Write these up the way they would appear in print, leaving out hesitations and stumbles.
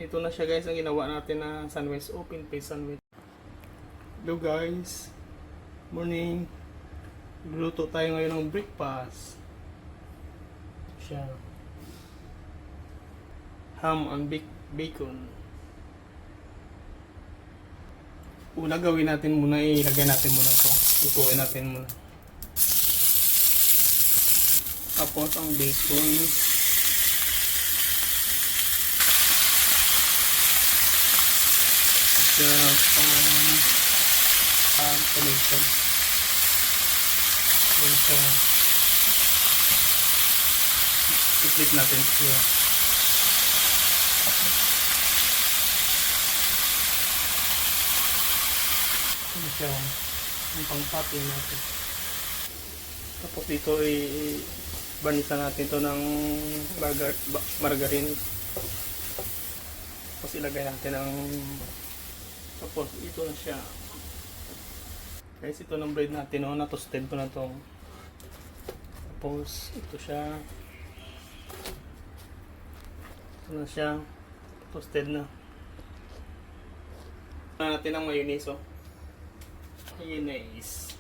Ito na siya guys, ang ginawa natin na sandwich, open face sandwich. Hello guys, morning. Luto tayo ngayon ng breakfast. Siya. Ham and bacon. Una gawin natin muna, ilagay natin muna ito. Lutuin natin muna. Tapos ang bacon. Tomato. I-flip natin siya. Ito siya. Ang pang-topping natin. Tapos dito i-barnisa natin ito ng margarine. Tapos ilagay natin ang tapos ito na siya. Guys, ito ng bread natin, oh, na-toasted ko na to. Tapos ito siya. Ito na siya. Toasted na. Ito natin ang mayonnaise, oh. Mayonnaise.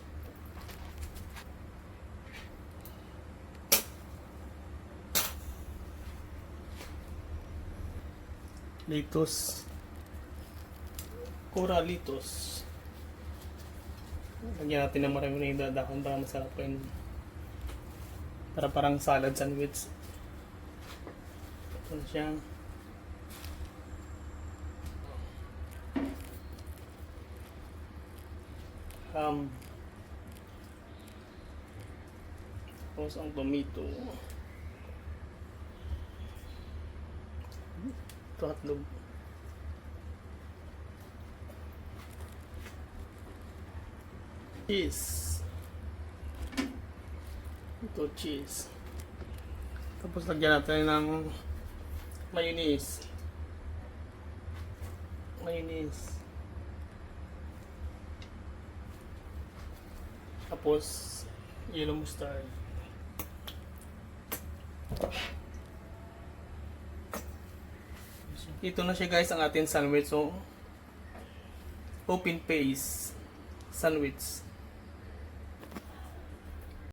Litos. Coralitos. Lagyan natin ng maraming dadakon para masarap rin. Para parang salad sandwich. Ito na siya. Tapos ang tomato. Ito hotdog. Cheese. Ito cheese. Tapos lagyan natin ng mayonnaise. Mayonnaise. Tapos yellow mustard. Ito na siya guys ang ating sandwich. So open face sandwich.